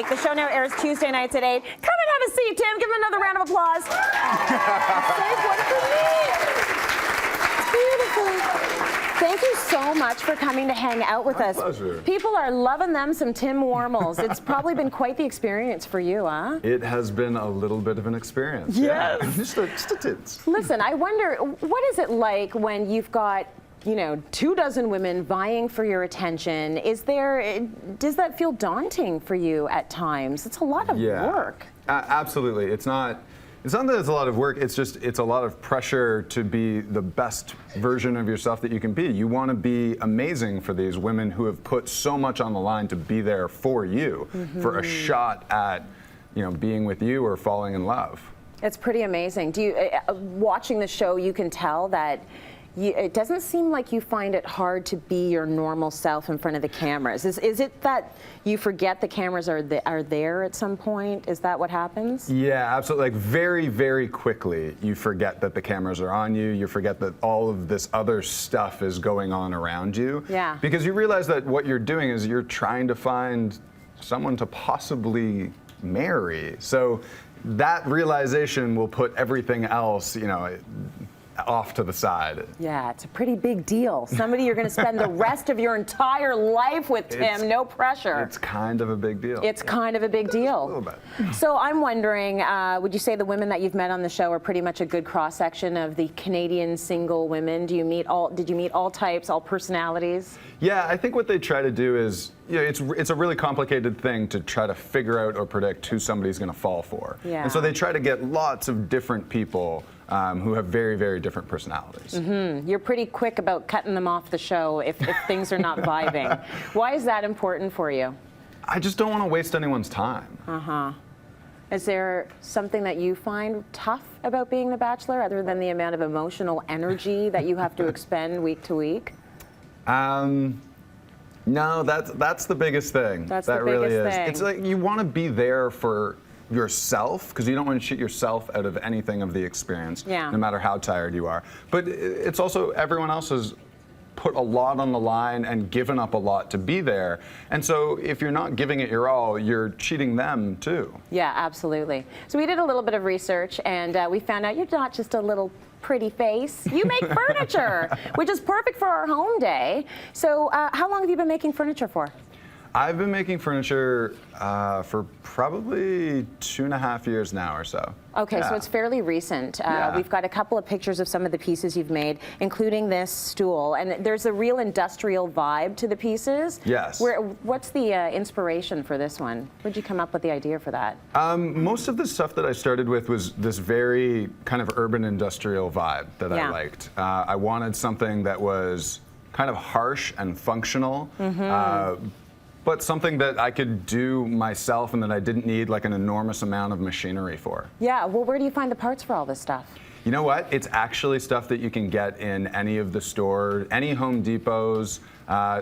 week. The show now airs Tuesday nights at 8. Come and have a seat, Tim. Give him another round of applause. Save one for me. It's beautiful. Thank you so much for coming to hang out with us. Pleasure. People are loving them some Tim Wormels. It's probably been quite the experience for you, huh? It has been a little bit of an experience. Yes. Yeah. just a tits. Listen, I wonder, what is it like when you've got 24 women vying for your attention? Does that feel daunting for you at times? It's a lot of work. Absolutely. It's not that it's a lot of work, it's a lot of pressure to be the best version of yourself that you can be. You want to be amazing for these women who have put so much on the line to be there for you, for a shot at, being with you or falling in love. It's pretty amazing. Do you, watching the show, you can tell that it doesn't seem like you find it hard to be your normal self in front of the cameras. Is it that you forget the cameras are there at some point? Is that what happens? Yeah, absolutely. Like very, very quickly, you forget that the cameras are on you. You forget that all of this other stuff is going on around you. Yeah. Because you realize that what you're doing is you're trying to find someone to possibly marry. So that realization will put everything else, off to the side. Yeah, it's a pretty big deal. Somebody you're going to spend the rest of your entire life with, Tim. No pressure. It's kind of a big deal. It's kind of a big deal. A little bit. So I'm wondering, would you say the women that you've met on the show are pretty much a good cross-section of the Canadian single women? Did you meet all types, all personalities? Yeah, I think what they try to do is, it's a really complicated thing to try to figure out or predict who somebody's going to fall for. Yeah. And so they try to get lots of different people who have very, very different personalities. You're pretty quick about cutting them off the show if things are not vibing. Why is that important for you? I just don't want to waste anyone's time. Is there something that you find tough about being The Bachelor, other than the amount of emotional energy that you have to expend week to week? No, that's the biggest thing. That's the biggest thing. It's like you want to be there for yourself, because you don't want to shoot yourself out of anything of the experience, no matter how tired you are. But it's also everyone else has put a lot on the line and given up a lot to be there. And so if you're not giving it your all, you're cheating them too. Yeah, absolutely. So we did a little bit of research, and we found out you're not just a little pretty face. You make furniture, which is perfect for our home day. So how long have you been making furniture for? I've been making furniture for probably 2.5 years now or so. Okay, so it's fairly recent. We've got a couple of pictures of some of the pieces you've made, including this stool. And there's a real industrial vibe to the pieces. Yes. What's the inspiration for this one? Where'd you come up with the idea for that? Most of the stuff that I started with was this very kind of urban industrial vibe that I liked. I wanted something that was kind of harsh and functional. But something that I could do myself and that I didn't need like an enormous amount of machinery for. Yeah, well, where do you find the parts for all this stuff? You know what? It's actually stuff that you can get in any of the stores, any Home Depots.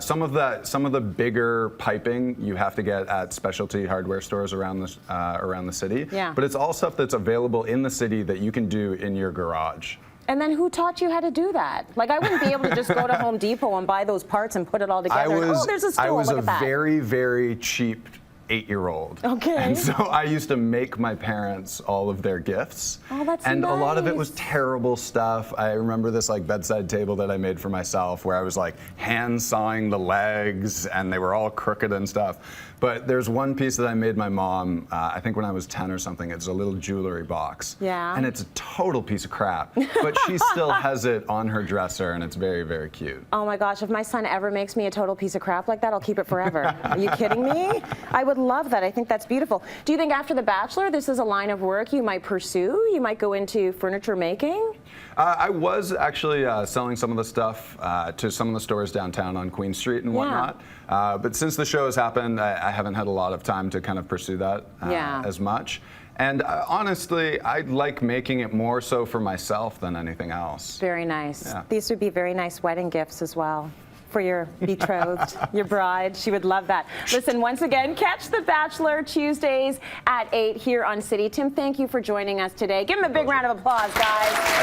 Some of the bigger piping you have to get at specialty hardware stores around the city. Yeah. But it's all stuff that's available in the city that you can do in your garage. And then who taught you how to do that? Like, I wouldn't be able to just go to Home Depot and buy those parts and put it all together. Oh, there's a stool, look at that. I was a very, very cheap 8-year-old. Okay. And so I used to make my parents all of their gifts. Oh, that's And nice. a lot of it was terrible stuff. I remember this like bedside table that I made for myself where I was like hand sawing the legs and they were all crooked and stuff. But there's one piece that I made my mom, I think when I was 10 or something. It's a little jewelry box. Yeah. And it's a total piece of crap. But she still has it on her dresser and it's very, very cute. Oh my gosh, if my son ever makes me a total piece of crap like that, I'll keep it forever. Are you kidding me? I would love that. I think that's beautiful. Do you think after The Bachelor, this is a line of work you might pursue? You might go into furniture making? I was actually selling some of the stuff to some of the stores downtown on Queen Street and whatnot. But since the show has happened, I haven't had a lot of time to kind of pursue that as much. And honestly, I like making it more so for myself than anything else. Very nice. Yeah. These would be very nice wedding gifts as well for your betrothed, your bride. She would love that. Listen, once again, catch The Bachelor Tuesdays at 8 here on City. Tim, thank you for joining us today. Give him a big round of applause, guys.